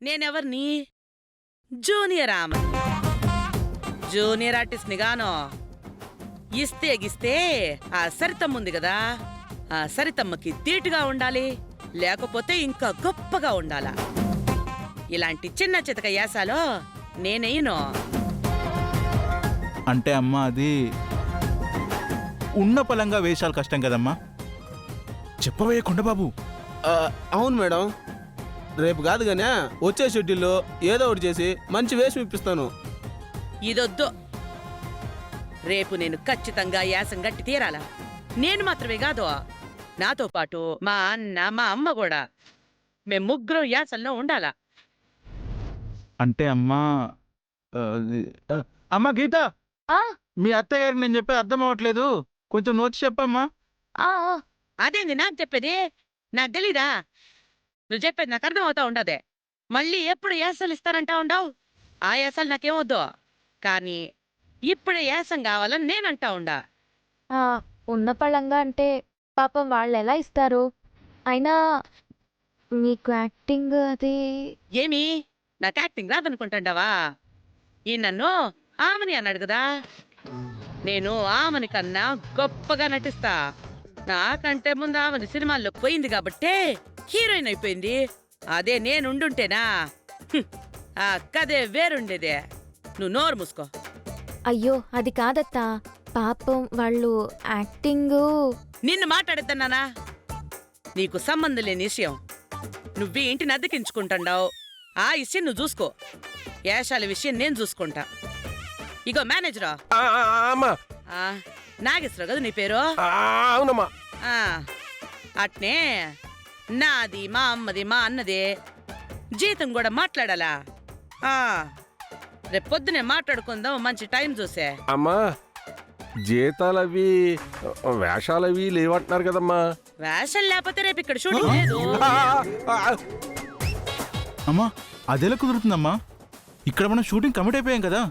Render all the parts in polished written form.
నేనెవర్ని? Junior ఆమె. Junior ఆర్టిస్ట్ని గాను. ఇస్తే గిస్తే ఆ సరితమ్ముంది కదా, ఆ సరితమ్మకి తీటుగా ఉండాలి, లేకపోతే ఇంకా గొప్పగా ఉండాలా. ఇలాంటి చిన్న చితక యాసాలో నేనెయ్యను. అంటే అమ్మా అది ఉన్న పలంగా వేషాలు కష్టం కదమ్మా. చెప్పవే కొండబాబు. అవును మేడం, రేపు కాదు గానే వచ్చే షెడ్యూల్లో ఏదో ఒకటి చేసి మంచి వేషం ఇప్పిస్తాను. ఇదొద్దు. రేపు నేను ఖచ్చితంగా యాసం గట్టి తీరాలా. నేను మాత్రమే కాదు, నాతో పాటు మా అన్న, మా అమ్మ కూడా. మేం ముగ్గురం యాసల్లో ఉండాలా. అంటే అమ్మా అమ్మా గీత, మీ అత్తయ్య గారికి నేను చెప్పేది అర్థం అవ్వట్లేదు, కొంచెం నోచి చెప్పమ్మా. అదేంది నాకు చెప్పేది? నాకు తెలీదా? నువ్వు చెప్పేది నాకు అర్థం అవుతా ఉండదే. మళ్ళీ ఎప్పుడు యాసలు ఇస్తానంటా ఉండవు. ఆ యాసలు నాకేమొద్దు, కానీ ఇప్పుడే యాసం కావాలని నేనంటా ఉండా. ఉన్న పళంగా అంటే పాపం వాళ్ళు ఎలా ఇస్తారు? అయినా మీకు యాక్టింగ్ అది ఏమి నాకు యాక్టింగ్ రాదనుకుంటాండావా? ఈ నన్ను ఆమెని అన్నాడు కదా, నేను ఆమెని కన్నా గొప్పగా నటిస్తా. నాకంటే ముందు ఆమెని సినిమాల్లో పోయింది కాబట్టే హీరోయిన్ అయిపోయింది. అదే నేనుండుంటేనా ఆ కదే వేరుండేదే. నువ్వు నోరు మూసుకో. అయ్యో అది కాదత్తా, పాపం వాళ్ళు యాక్టింగ్. నిన్ను మాట్లాడద్దన్నానా? నీకు సంబంధం లేని విషయం. నువ్వే ఇంటిని అద్దెకించుకుంటాండావు, ఆ విషయం నువ్వు చూసుకో. యాశాల విషయం నేను చూసుకుంటా. ఇగో మేనేజరా. నాగేశ్వరరావు కదా నీ పేరు? అవునమ్మా. అట్నే నాది, మా అమ్మది, మా అన్నది జీతం కూడా మాట్లాడాలా. రేపు పొద్దునే మాట్లాడుకుందాం, మంచి టైం చూసే. అమ్మా జీతాలవి వేషాలవి లేవంటున్నారు కదమ్మా. వేషాలు లేకపోతే రేపు ఇక్కడ షూటింగ్ లేదు. అమ్మా అదెలా కుదురుతుందమ్మా? ఇక్కడ మనం షూటింగ్ కమిట్ అయిపోయాం కదా,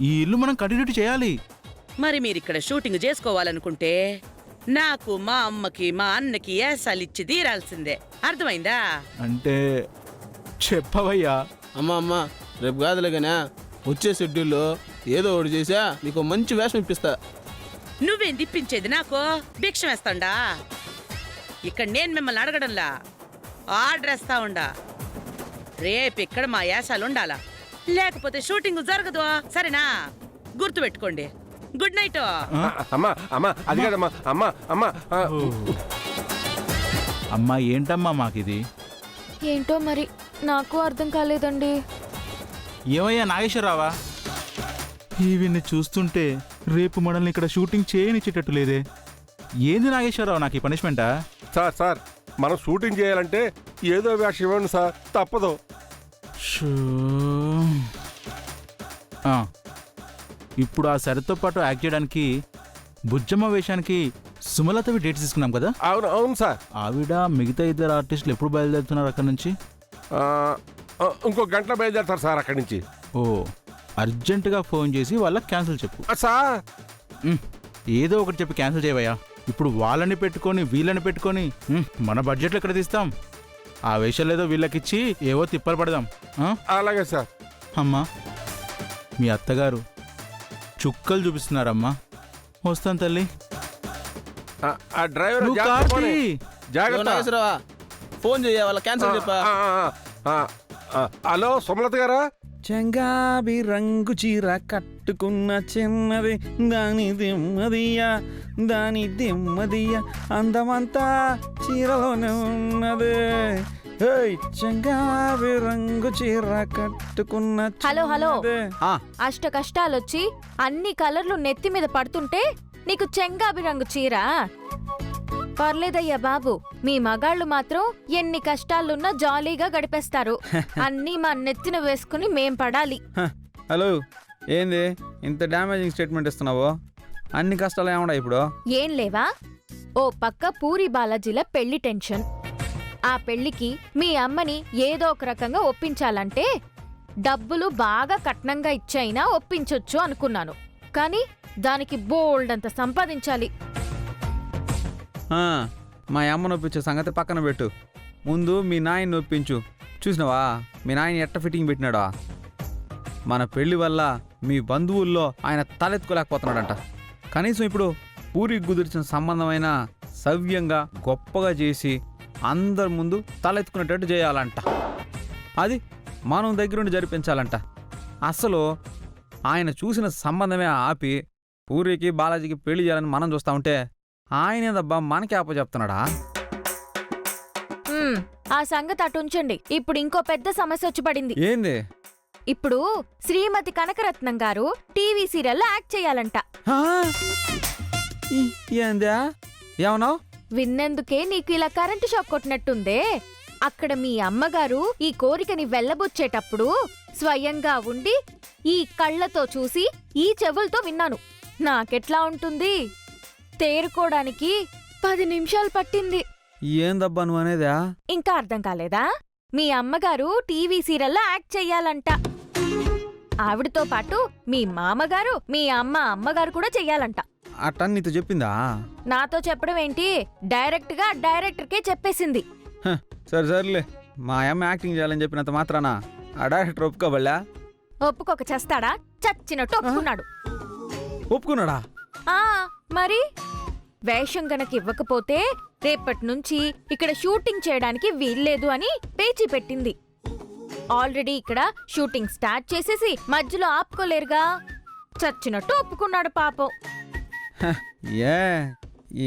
ఈ ఇల్లు మనం కంటిన్యూ చేయాలి. మరి మీరిక్కడ షూటింగ్ చేసుకోవాలనుకుంటే నాకు, మా అమ్మకి, మా అన్నకి ఏసాలిచ్చి తీరాల్సిందే. అర్థమైందా? అంటే చెప్పవయ్యా. అమ్మా రేపు కాదులే గానే వచ్చే షెడ్యూల్లో ఏదో ఒకటి చేసా నీకు మంచి వేషం ఇప్పిస్తా. నువ్వేం తిప్పించేది నాకు? భిక్ష వేస్తాండా? ఇక్కడ నేను మిమ్మల్ని అడగడంలా, ఆర్డర్ వేస్తా ఉండా. రేపు ఇక్కడ మా యాసాలుండాలా, లేకపోతే షూటింగ్ జరగదు. సరేనా? గుర్తుపెట్టుకోండి. Good night. అమ్మా అమ్మా అది కాదమ్మా. అమ్మా అమ్మా అమ్మా ఏంటమ్మా మాకిది? ఏంటో మరి నాకు అర్థం కాలేదండి. ఏమయ్యా నాగేశ్వరరావా, వీడిని చూస్తుంటే రేపు మనల్ని ఇక్కడ షూటింగ్ చేయనిచ్చేటట్టు లేదే. ఏంది నాగేశ్వరరావు నాకు ఈ పనిష్మెంటా? సార్ మనం షూటింగ్ చేయాలంటే ఏదో వేషం ఇవ్వండి సార్, తప్పదు. ఇప్పుడు ఆ సరితో పాటు యాక్ట్ చేయడానికి బుజ్జమ్మ వేషానికి సుమలతవి డేట్స్ తీసుకున్నాం కదా. అవును సార్. ఆవిడ మిగతా ఇద్దరు ఆర్టిస్టులు ఎప్పుడు బయలుదేరుతున్నారు అక్కడి నుంచి? ఇంకో గంటలో బయలుదేరుతారు సార్ అక్కడి నుంచి. ఓ అర్జెంటుగా ఫోన్ చేసి వాళ్ళకి క్యాన్సిల్ చెప్పు సార్. ఏదో ఒకటి చెప్పి క్యాన్సిల్ చేయవయ్యా. ఇప్పుడు వాళ్ళని పెట్టుకొని వీళ్ళని పెట్టుకొని మన బడ్జెట్లో ఎక్కడ తీస్తాం? ఆ వేషాలు ఏదో వీళ్ళకిచ్చి ఏవో తిప్పలు పడదాం. అలాగే సార్. అమ్మా మీ అత్తగారు చుక్కలు చూపిస్తున్నారమ్మా. వస్తాను తల్లి. డ్రైవర్ జాగ్రత్త. ఫోన్ చేయ వాళ్ళ క్యాన్సిల్ చెప్పా. హలో సుమలత గారా? చెంగాబి రంగు చీర కట్టుకున్న చిన్నది దాని దిమ్మదియా, దాని దిమ్మదియా అందమంతా చీరలోనే ఉన్నది. చెంగాబి రంగు చీర కట్టుకున్న. హలో అష్ట కష్టాలొచ్చి అన్ని కలర్లు నెత్తి మీద పడుతుంటే నీకు చెంగాబి రంగు చీర? పర్లేదయ్యా బాబు, మీ మగాళ్ళు మాత్రం ఎన్ని కష్టాలున్నా జాలీగా గడిపేస్తారు. అన్నీ మా నెత్తిన వేసుకుని మేం పడాలి. హలో ఏంది ఇంత డ్యామేజింగ్ స్టేట్మెంట్ ఇస్తున్నావు? అన్ని కష్టాలు ఏమన్నా ఇప్పుడు? ఏం లేవా? ఓ పక్క పూరి బాలాజీల పెళ్లి టెన్షన్. ఆ పెళ్లికి మీ అమ్మని ఏదో ఒక రకంగా ఒప్పించాలంటే డబ్బులు బాగా కట్నంగా ఇచ్చైనా ఒప్పించొచ్చు అనుకున్నాను. కానీ దానికి బోల్డంత సంపాదించాలి. మా అమ్మ నొప్పించే సంగతి పక్కన పెట్టు, ముందు మీ నాయన్ని నొప్పించు. చూసినావా మీ నాయన ఎట్ట ఫిట్టింగ్ పెట్టినాడా? మన పెళ్లి వల్ల మీ బంధువుల్లో ఆయన తలెత్తుకోలేకపోతున్నాడంట. కనీసం ఇప్పుడు పూరికి కుదిర్చిన సంబంధమైన సవ్యంగా గొప్పగా చేసి అందరి ముందు తలెత్తుకునేటట్టు చేయాలంట. అది మనం దగ్గరుండి జరిపించాలంట. అసలు ఆయన చూసిన సంబంధమే ఆపి పూరికి బాలాజీకి పెళ్లి చేయాలని మనం చూస్తా ఉంటే ఆయనేదబ్బా మనకి చెప్తున్నాడా? ఆ సంగతి అటు ఉంచండి. ఇప్పుడు ఇంకో పెద్ద సమస్య వచ్చి పడింది. ఏంది? ఇప్పుడు శ్రీమతి కనకరత్నం గారు టీవీ సీరియల్లో యాక్ట్ చేయాలంట. ఆ? ఏందా ఏమన్నా? విన్నందుకే నీకు ఇలా కరెంటు షాక్ కొట్టినట్టుందే. అక్కడ మీ అమ్మగారు ఈ కోరికని వెళ్ళబుచ్చేటప్పుడు స్వయంగా ఉండి ఈ కళ్ళతో చూసి ఈ చెవులతో విన్నాను. నాకెట్లా ఉంటుంది? తేరుకోవడానికి 10 నిమిషాలు పట్టింది. ఏందబ్బా నువ్వు అనేదా? ఇంకా అర్థం కాలేదా? మీ అమ్మగారు టీవీ సీరియల్లో యాక్ట్ చెయ్యాలంట. ఆవిడతో పాటు మీ మామగారు, మీ అమ్మగారు కూడా చెయ్యాలంట. అట్ట నీతో చెప్పిందా? నాతో చెప్పడం ఏంటి, డైరెక్ట్గా డైరెక్టర్కే చెప్పేసింది. హ, సరేలే. మా అమ్మ యాక్టింగ్ చేయాలని చెప్పినంత మాత్రాన ఆ డైరెక్టర్ ఒప్పుకోబళ్ళా? ఒప్పుకోక చేస్తాడా? చచ్చినట్టు ఒప్పుకున్నాడు. ఒప్పుకున్నాడా? ఆ మరి వేషం గనక ఇవ్వకపోతే రేపటి నుంచి ఇక్కడ షూటింగ్ చేయడానికి వీల్లేదు అని పేచీ పెట్టింది. ఆల్రెడీ ఇక్కడ షూటింగ్ స్టార్ట్ చేసేసి మధ్యలో ఆపుకోలేరుగా. చచ్చినట్టు ఒప్పుకున్నాడు పాపం.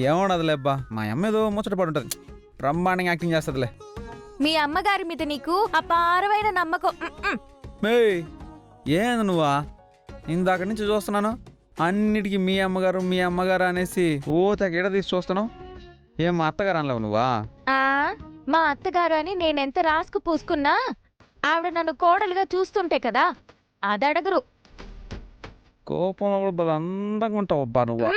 ఏమన్నదిలేబ్బా, మా అమ్మ ఏదో ముచ్చట పడుంటది, బ్రహ్మాండంగా యాక్టింగ్ చేస్తుందిలే. మీ అమ్మగారి మీద నీకు అపారమైన నమ్మకం. మేయ్, ఏంది నువ్వా? ఇందాక నుంచి చూస్తున్నాను అన్నిటికీ మీ అమ్మగారు అనేసి తెగ ఎడ తీసి చూస్తున్నావు. ఏం మా అత్తగారు అనలేవు నువ్వా? మా అత్తగారు అని నేనెంత రాసుకు పూసుకున్నా ఆవిడ నన్ను కోడలుగా చూస్తుంటే కదా అదడగరు. కోపంలో కూడా బాగా అందంగా ఉంటావు అబ్బా నువ్వు.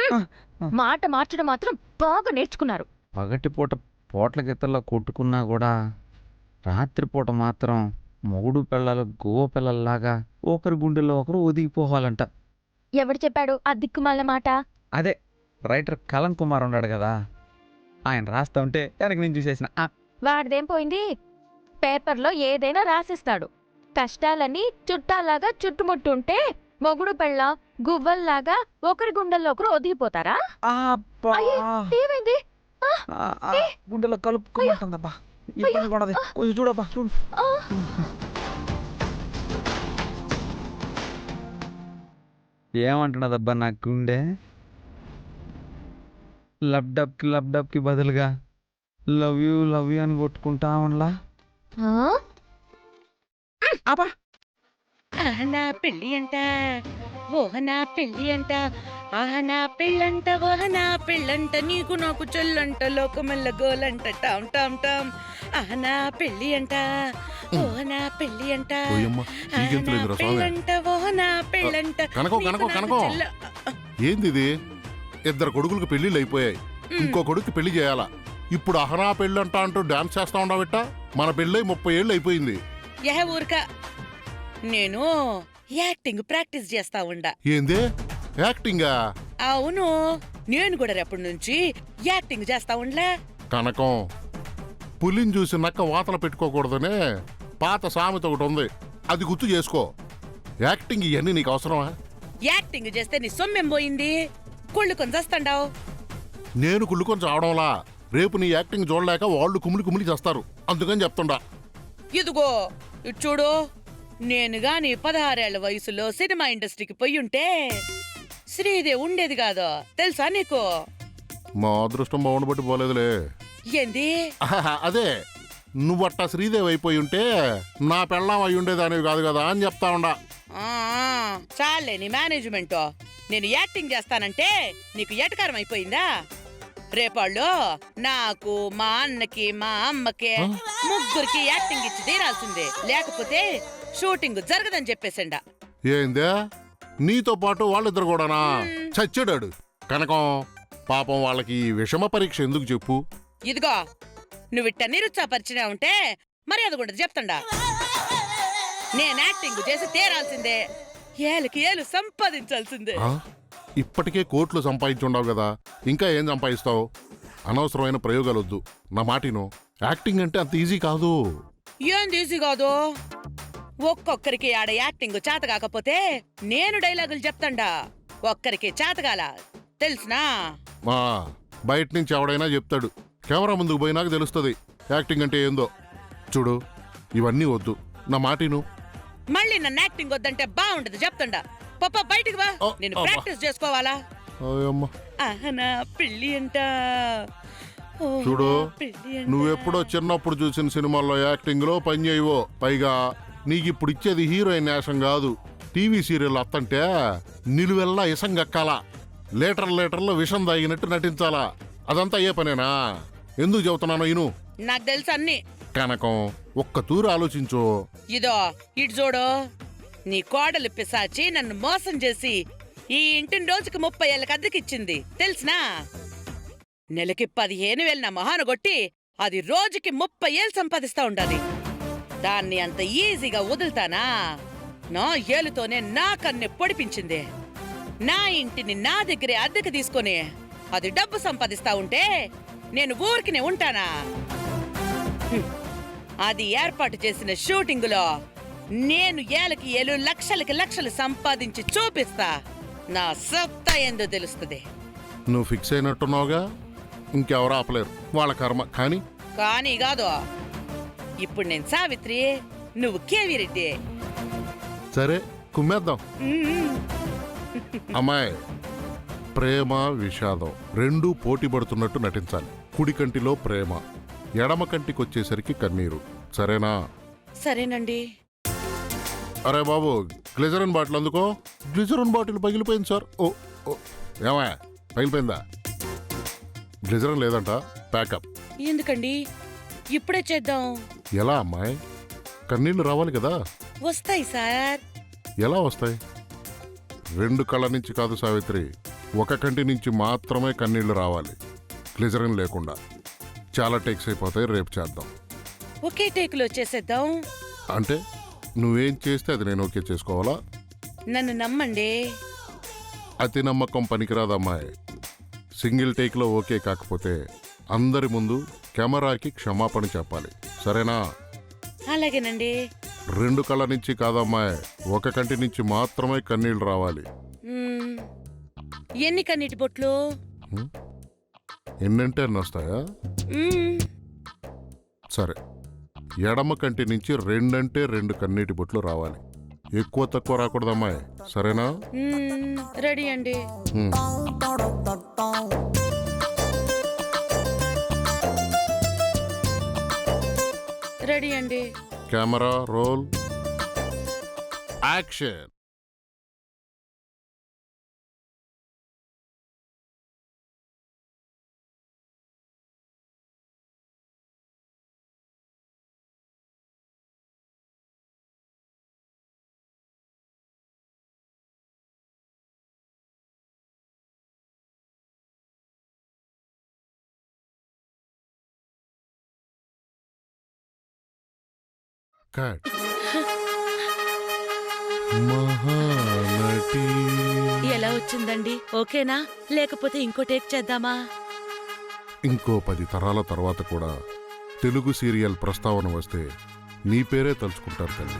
మాట మార్చడం మాత్రం బాగా నేర్చుకున్నారు. పగటిపూట పోట్ల గిత్తల్లో కొట్టుకున్నా కూడా రాత్రిపూట మాత్రం మొగుడు పిల్లలు గోవ పిల్లల్లాగా ఒకరి గుండెల్లో ఒకరు ఒదిగిపోవాలంట. ఎవడు చెప్పాడు ఆ దిక్కుమాల మాట? అదే రైటర్ కలన్ కుమార్ ఉన్నాడు కదా, ఆయన రాస్తా ఉంటే వెనక నేను చూసేసిన. వాడిదేం పోయింది? పేపర్లో ఏదైనా రాసిస్తాడు. కష్టాలన్నీ చుట్టాలాగా చుట్టుముట్టుంటే మొగుడు పెళ్ళ గువ్వల్లాగా ఒకరి గుండెల్లో ఒకరు ఒదిగిపోతారా? ఏమైంది? గుండెలో కలుపుకుంటుందబ్బా, ఇబ్బంది పడదు. కొంచెం చూడబ్బా, చూడు. ఏమంటున్నదబ్బా నా గుండె? లబ్డబ్కి బదులుగా లవ్ యూ అని కొట్టుకుంటా ఉండలా. అబ్బా నా పెళ్ళి అంట, ఓహనా పెళ్ళి అంట, ఆహనా పెళ్ళంట, ఓహనా పెళ్ళంట, నీకు నాకు చెల్లంట, లోకమల్ల గోలంట, టామ్ టామ్ టామ్. ఆహనా పెళ్ళి అంట, ఓహనా పెళ్ళి అంట, ఆహనా పెళ్ళంట, ఓహనా పెళ్ళంట. కనకం ఏంది ఇది? ఇద్దరు కొడుకులకు పెళ్లిళ్ళు అయిపోయాయి, ఇంకో కొడుకు పెళ్లి చేయాలా? ఇప్పుడు అహనా పెళ్ళంట అంటూ డాన్స్ చేస్తా ఉండవిట? మన పెళ్ళై 30 ఏళ్ళు అయిపోయింది. ఊరిక నేను యాక్టింగ్ ప్రాక్టీస్ చేస్తా ఉండా. ఏంది యాక్టింగా? అవును, నేను కూడా రేపటి నుంచి యాక్టింగ్ చేస్తా ఉండలే. కనకం, పులిని చూసి నక్క వాతలు పెట్టుకోకూడదనే పాత సామెత ఒకటి ఉంది, అది గుర్తు చేసుకో. యాక్టింగ్ ఇవన్నీ నీకు అవసరమా? యాక్టింగ్ చేస్తే నీ సొమ్మేం పోయింది? కుళ్ళు కొని చేస్తాండావు. నేను కుళ్ళుకొని చావడంలా, రేపు నీ యాక్టింగ్ చూడలేక వాళ్ళు కుమిలి చేస్తారు, అందుకని చెప్తుండా. ఇదిగో ఇటు చూడు, నేను గాని 16 ఏళ్ల వయసులో సినిమా ఇండస్ట్రీకి పోయుంటే శ్రీదేవి ఉండేది కాదు, తెలుసా నీకు? మా అదృష్టం బాగుండబట్టి పోలేదులే. ఏంది? అదే, నువ్వట్టా శ్రీదేవి అయిపోయి ఉంటే నా పెళ్ళాం అయి ఉండేదానివి కాదు కదా అని చెప్తా ఉండా. చాలే నీ మేనేజ్మెంట్. నేను యాక్టింగ్ చేస్తానంటే నీకు ఎటకారం అయిపోయిందా? రేపాళ్ళు నాకు, మా అన్నకి, మా అమ్మకి, ముగ్గురికి యాక్టింగ్ ఇచ్చి తీరాల్సిందే, లేకపోతే షూటింగ్ జరగదని చెప్పేసిండా. ఏందే, నీతో పాటు వాళ్ళిద్దరు కూడానా? చచ్చాడాడు. కనకం, పాపం వాళ్ళకి విషమ పరీక్ష ఎందుకు చెప్పు? ఇదిగో నువ్విట్ట నిరుత్సాహపరిచినా ఉంటే మరి అది కూడా చెప్తాండా. నేను యాక్టింగ్ చేసి తీరాల్సిందే, ఏళ్ళకి ఏళ్ళు సంపాదించాల్సిందే. ఇప్పటికే కోట్లు సంపాదించుండవు కదా, ఇంకా ఏం సంపాదిస్తావు? అనవసరమైన ప్రయోగాలు వద్దు, నా మాటిను. యాక్టింగ్ అంటే అంత ఈజీ కాదు. ఏంది ఈజీ కాదు? ఒక్కొక్కరికి ఆడ యాక్టింగ్ చేత కాకపోతే నేను డైలాగులు చెప్తాండా. ఒక్కరికి చేతగాల తెలుసునా? మా బయట నుంచి ఎవడైనా చెప్తాడు, కెమెరా ముందుకు పోయినాక తెలుస్తుంది యాక్టింగ్ అంటే ఏందో. చూడు, ఇవన్నీ వద్దు, నా మాటిను. మళ్ళీ నన్ను యాక్టింగ్ వద్దంటే బాగుండదు చెప్తాండా. పప్ప బయటికి వా, నేను అబ్బా. ప్రాక్టీస్ చేసుకోవాలా. అయ్యమ్మ. నా పెళ్ళి అంట. ఓ, చూడు, పెళ్ళి అంట. నువ్వెప్పుడో చిన్నప్పుడు చూసిన సినిమాల్లో యాక్టింగ్ లో పని చేయవో. పైగా నీకిప్పుడు ఇచ్చేది హీరోయిన్ వేషం కాదు, టీవీ సీరియల్ అత్తంటే నిలువెల్లా ఇసం గక్కాలా, లీటర్లో విషం తాగినట్టు నటించాలా. అదంతా ఏ పనేనా? ఎందుకు చెబుతున్నానో ఇను. నాకు తెలుసు అన్ని. కనకం, ఒక్క తూరు ఆలోచించు. ఇదో ఇటు చూడు, నీ కోడలు పిశాచి నన్ను మోసం చేసి ఈ ఇంటిని రోజుకి 30 ఏళ్ళకి అద్దెకిచ్చింది తెలుసునా? నెలకి 15,000 నా మొహాను కొట్టి అది రోజుకి 30 ఏళ్ళు సంపాదిస్తా ఉండాలి. దాన్ని అంత ఈజీగా వదులుతానా? నా ఏలుతోనే నా కన్ను పొడిపించింది. నా ఇంటిని నా దగ్గరే అద్దెకి తీసుకొని అది డబ్బు సంపాదిస్తా ఉంటే నేను ఊరికినే ఉంటానా? హ్మ్. అది ఏర్పాటు చేసిన షూటింగులో నేను ఏలకి ఏలు లక్షలకి లక్షలు సంపాదించి చూపిస్తా. నా సత్తా ఏందో తెలుస్తుంది. నువ్వు ఫిక్స్ అయినట్టున్నావుగా, ఇంకెవరు ఆపలేరు, వాళ్ళ కర్మ. కానీ కానీ కాదు, ఇప్పుడు నేను సావిత్రి, నువ్వు కేవీ రెడ్డి. సరే, కుమ్మేద్దాం. అమ్మాయి, ప్రేమ విషాదం రెండూ పోటీ పడుతున్నట్టు నటించాలి. కుడి కంటిలో ప్రేమ, ఎడమ కంటికొచ్చేసరికి కన్నీరు. సరేనా? సరేనండి. అరే బాబు, గ్లిజరిన్ బాటిల్ అందుకో. గ్లిజరిన్ బాటిల్ పగిలిపోయింది సార్. ఓ ఓ, ఏమా పగిలిపోయిందా? గ్లిజరిన్ లేదంట, ప్యాకప్. ఎందుకండి? ఇప్పుడే చేద్దాం. ఎలా అమ్మాయి? కన్నీళ్లు రావాలి కదా. వస్తాయి సార్. ఎలా వస్తాయి? 2 కళ్ళ నుంచి కాదు సావిత్రి, ఒక కంటి నుంచి మాత్రమే కన్నీళ్లు రావాలి, గ్లిజరిన్ లేకుండా. చాలా టేక్స్ అయిపోతాయి, రేపు చేద్దాం. ఒకే టేకులో చేసేద్దాం. అంటే నువ్వేం చేస్తే అది నేను ఓకే చేసుకోవాలా? నన్ను నమ్మండి. అతి నమ్మకం పనికిరాదమ్మాయి. సింగిల్ టేక్లో ఓకే కాకపోతే అందరి ముందు కెమెరాకి క్షమాపణ చెప్పాలి, సరేనా? అలాగేనండి. 2 కళ్ళ నుంచి కాదమ్మాయి, ఒక కంటి నుంచి మాత్రమే కన్నీళ్లు రావాలి. మ్మ్. ఎన్ని కన్నీటి బొట్లు? ఎన్నంటే అన్ని వస్తాయా? మ్మ్. సరే, ఎడమ కంటి నుంచి 2 అంటే 2 కన్నీటి బొట్లు రావాలి, ఎక్కువ తక్కువ రాకూడదమ్మాయి, సరేనా? మ్మ్. రెడీ అండి. హ్మ్. రెడీ అండి. Camera roll, action. Cut. Mahanati. ఎలా వచ్చిందండి? ఓకేనా? లేకపోతే ఇంకో టేక్ చేద్దామా? ఇంకో 10 తరాల తర్వాత కూడా తెలుగు సీరియల్ ప్రస్తావన వస్తే నీ పేరే తలుచుకుంటారు తల్లి.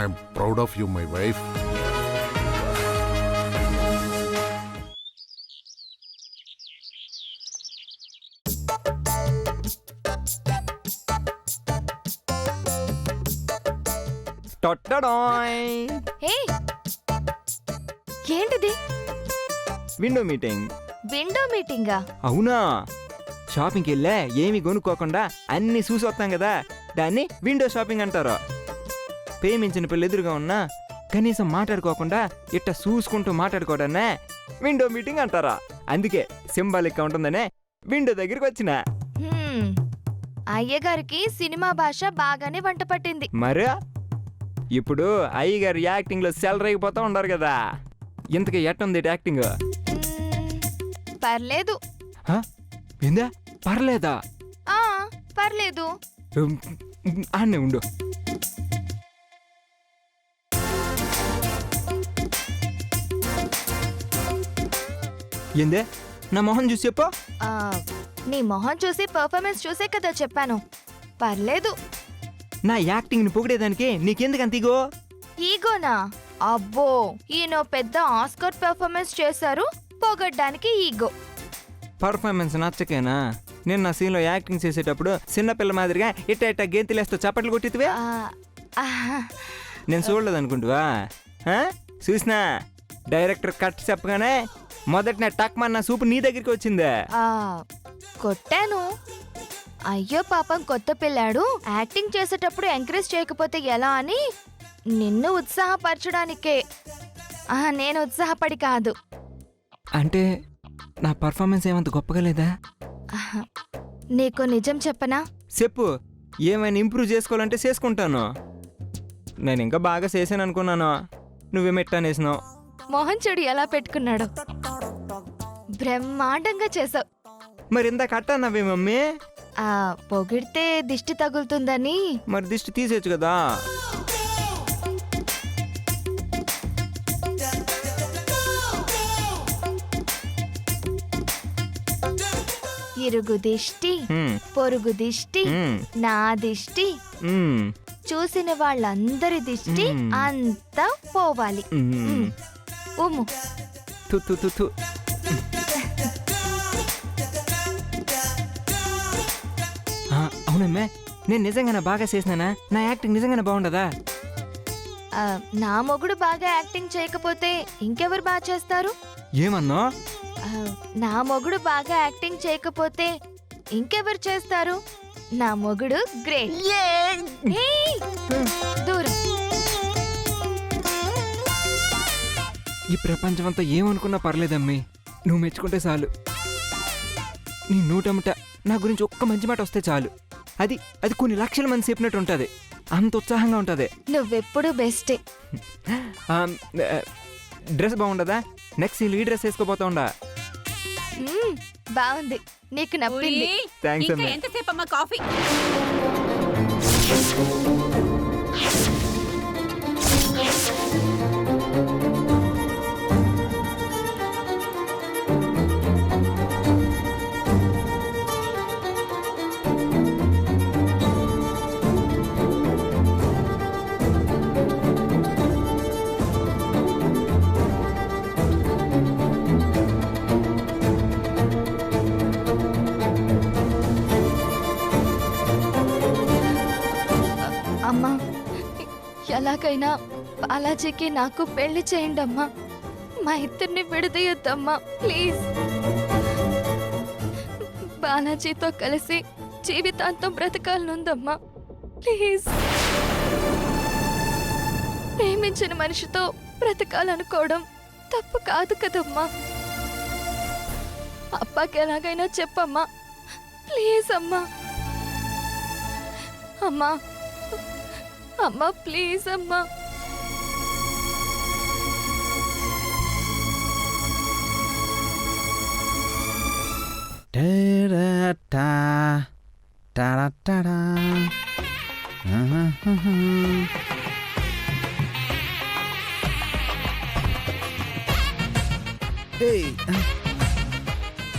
I'm proud of you my wife. టొట్టడాయ్. హే, ఏంటిది? Window meeting. విండో మీటింగా? అవునా? షాపింగ్కి వెళ్ళా ఏమి కొనుక్కోకుండా అన్ని చూసి వస్తాం కదా, దాన్ని విండో షాపింగ్ అంటారు. ప్రేమించిన పిల్ల ఎదురుగా ఉన్నా కనీసం మాట్లాడుకోకుండా ఇట్ట చూసుకుంటూ మాట్లాడుకోవడాన్నే విండో మీటింగ్ అంటారా. అందుకే సింబాలిక్గా ఉంటుందనే విండో దగ్గరికి వచ్చిన. అయ్యగారికి సినిమా భాష బాగానే వంట పట్టింది. మరి ఇప్పుడు అయ్యగారు యాక్టింగ్లో సెలరైపోతా ఉండరు కదా. ఇంతకీ ఎట్టుంది యాక్టింగ్? పర్లేదు. ఏందా పర్లేదా? పర్లేదు. ఆన్నే ఉండు. ఏందే నా మొహం చూసి చెప్పు. నీ మొహం చూసి పర్ఫార్మెన్స్ చూసే కదా చెప్పాను. పర్లేదు. నా యాక్టింగ్ని పొగిడేదానికి నీకెందుకు అంత ఇగో? ఈగోనా? అబ్బో, ఈయన పెద్ద ఆస్కర్ పెర్ఫార్మెన్స్ చేశారు, పొగడ్డానికి ఈగో. పర్ఫార్మెన్స్ నచ్చకేనా? నేను నా సీన్లో యాక్టింగ్ చేసేటప్పుడు చిన్నపిల్ల మాదిరిగా ఇట్ట గేంతిలేస్తూ చప్పట్లు కొట్టితివే. నేను చూడలేదు అనుకుంటువా? చూసినా డైరెక్టర్ కట్ చెప్పగానే మొదట టక్మన్న సూపు నీ దగ్గరికి వచ్చిందే. కొట్టాను. అయ్యో పాపం కొత్త పిల్లాడు, యాక్టింగ్ చేసేటప్పుడు ఎంకరేజ్ చేయకపోతే ఎలా అని నిన్ను ఉత్సాహపరచడానికే. నేను ఉత్సాహపడి కాదు. అంటే నా పర్ఫార్మెన్స్ ఏమంత గొప్పగా లేదా? నీకు నిజం చెప్పనా? చెప్పు. ఏమైనా ఇంప్రూవ్ చేసుకోవాలంటే చేసుకుంటాను. నేను ఇంకా బాగా చేశాను అనుకున్నాను, నువ్వేమెట్టానేసినావు. మోహన్ చెడు ఎలా పెట్టుకున్నాడు. బ్రహ్మాండంగా చేసావు. మరి ఇందాక అట్టన్నావే మమ్మీ? పొగిడితే దిష్టి తగులుతుందని. మరి దిష్టి తీసేయచ్చు కదా. ఇరుగు దిష్టి, పొరుగు దిష్టి, నా దిష్టి, చూసిన వాళ్ళందరి దిష్టి అంతా పోవాలి. ఉమ్ము. అవునమ్మే, నేను నిజంగానే బాగా చేసినానా? నా యాక్టింగ్ నిజంగానే బాగుండదా? నా మొగుడు బాగా యాక్టింగ్ చేయకపోతే ఇంకెవరు బాగా చేస్తారు? ఏమన్నా? నా మొగుడు బాగా యాక్టింగ్ చేయకపోతే ఇంకెవరు చేస్తారు? నా మొగుడు గ్రేట్. దూరం. ఈ ప్రపంచమంతా ఏమనుకున్నా పర్లేదమ్మి, నువ్వు మెచ్చుకుంటే చాలు. నీ నూటముట నా గురించి ఒక్క మంచి మాట వస్తే చాలు. అది అది కొన్ని లక్షల మంది చెప్పినట్టు ఉంటుంది. అంత ఉత్సాహంగా ఉంటుంది. నువ్వెప్పుడు బెస్టే. డ్రెస్ బాగుండదా? నెక్స్ట్ ఈ డ్రెస్ వేసుకోపోతా ఉండా. బాగుంది, నీకు నప్పింది. థ్యాంక్స్ అమ్మా. ఎంతసేపు అమ్మా కాఫీ? అమ్మా, ఎలాగైనా బాలాజీకి నాకు పెళ్లి చేయండి అమ్మా. మా ఇద్దరిని విడదీయొద్దమ్మా ప్లీజ్. బాలాజీతో కలిసి జీవితాంతం బ్రతకాలనుందమ్మా ప్లీజ్. ప్రేమించిన మనిషితో బ్రతకాలనుకోవడం తప్పు కాదు కదమ్మా. అబ్బాకి ఎలాగైనా చెప్పమ్మా ప్లీజ్ అమ్మా. అమ్మా అమ్మా ప్లీజ్ అమ్మా.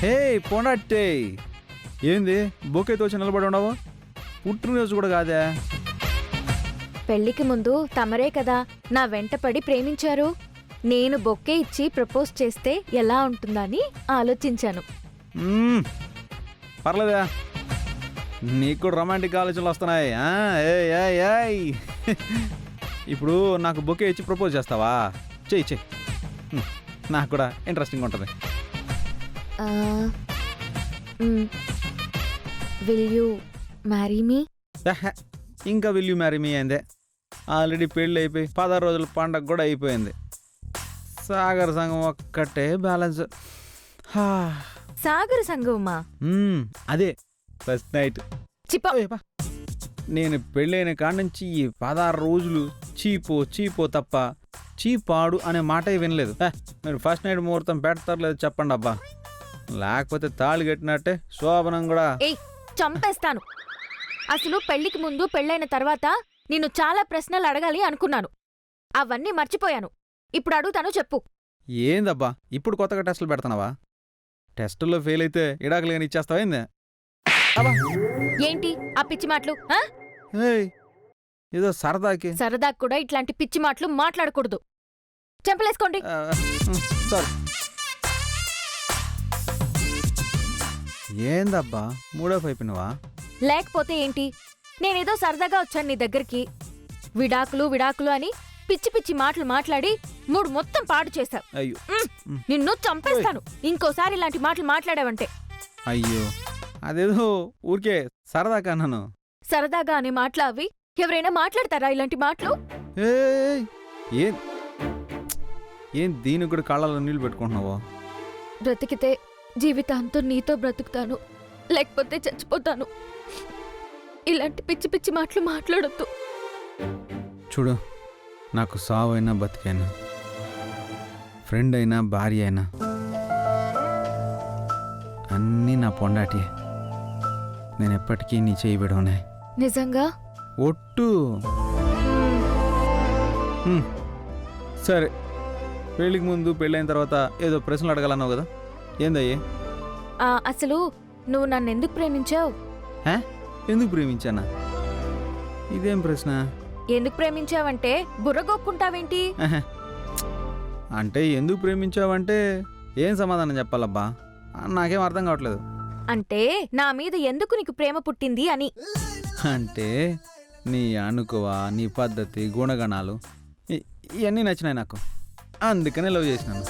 హే పోనట్టే, ఏంది బొకేతో వచ్చి నిలబడి ఉండవు? పుట్టినరోజు కూడా కాదే. పెళ్లికి ముందు తమరే కదా నా వెంటపడి ప్రేమించారు. నేను బొక్కే ఇచ్చి ప్రపోజ్ చేస్తే ఎలా ఉంటుందని ఆలోచించాను. పర్లేదా, నీకు కూడా రొమాంటిక్ ఆలోచనలు వస్తున్నాయి. ఇప్పుడు నాకు బొకే ఇచ్చి ప్రపోజ్ చేస్తావా? చెయ్యి చెయ్యి, నాకు కూడా ఇంట్రెస్టింగ్ ఉంటుంది. Will you marry me? ఇంకా విల్ యూ మ్యారీ మీ అయిందే. ఆల్రెడీ పెళ్ళి అయిపోయి 16 రోజుల పండగ కూడా అయిపోయింది. సాగర్ సంఘం ఒక్కటే బ్యాలెన్స్. సాగర సంగమా? అదే ఫస్ట్ నైట్. నేను పెళ్ళైన కాడ నుంచి ఈ 16 రోజులు చీపో తప్ప చీపాడు అనే మాటే వినలేదు. మీరు ఫస్ట్ నైట్ ముహూర్తం పెడతారు లేదు చెప్పండి అబ్బా, లేకపోతే తాళి కట్టినట్టే శోభనం కూడా. ఏయ్ చంపేస్తాను. అసలు పెళ్లికి ముందు పెళ్ళైన తర్వాత నిన్ను చాలా ప్రశ్నలు అడగాలి అనుకున్నాను. అవన్నీ మర్చిపోయాను. ఇప్పుడు అడుగుతాను, చెప్పు. ఏందబ్బా ఇప్పుడు కొత్తగా టెస్టులు పెడుతున్నావా? టెస్టుల్లో ఫెయిల్ అయితే ఇడాకులు కానీ ఇచ్చేస్తావా ఏంది? ఏంటి ఆ పిచ్చి మాటలు ఆ? ఏయ్, ఏదో సరదాకి. సరదా కూడా ఇట్లాంటి పిచ్చి మాటలు మాట్లాడకూడదు. చెంపలేసుకోండి. సారీ. ఏందబ్బా మూడోఫ్ అయిపోయినవా? లేకపోతే ఏంటి, నేనేదో సరదాగా వచ్చాను నీ దగ్గరికి. విడాకులు విడాకులు అని పిచ్చి పిచ్చి మాటలు మాట్లాడి మూడు మొత్తం పాడు చేశావు. అయ్యో. నిన్ను చంపేస్తాను ఇంకోసారి ఇలాంటి మాటలు మాట్లాడావంటే. అయ్యో, అదేదో ఊరికే సరదాకా అన్నాను. సరదాగా అనే మాటలు అవి ఎవరైనా మాట్లాడతారా ఇలాంటి మాటలు? ఏయ్, ఏం ఏం దీనికి కూడా కళ్ళలో నీళ్ళు పెట్టుకుంటున్నావో? బ్రతికితే జీవితాంతం నీతో బ్రతుకుతాను, లేకపోతే చచ్చిపోతాను. ఇలాంటి పిచ్చి పిచ్చి మాటలు మాట్లాడొద్దు. చూడు, నాకు సావు అయినా బతికైనా, ఫ్రెండ్ అయినా భార్య అయినా అన్నీ నా పొండాటి. నేను ఎప్పటికీ నీ చేయి విడవనే. నిజంగా? ఒట్టు. సరే, పెళ్ళికి ముందు పెళ్ళైన తర్వాత ఏదో ప్రశ్నలు అడగాలన్నావు కదా, ఏందయ్యే? అసలు నువ్వు నన్ను ఎందుకు ప్రేమించావు? ఎందుకు ప్రేమించానా? ఇదేం ప్రశ్న? ఎందుకు ప్రేమించావంటే బుర్రగొక్కుంటావేంటి? అంటే ఎందుకు ప్రేమించావంటే ఏం సమాధానం చెప్పాలబ్బా, నాకేం అర్థం కావట్లేదు. అంటే నా మీద ఎందుకు నీకు ప్రేమ పుట్టింది అని. అంటే నీ అనుకువ, నీ పద్ధతి, గుణగణాలు ఇవన్నీ నచ్చినాయి నాకు, అందుకనే లవ్ చేసినాను.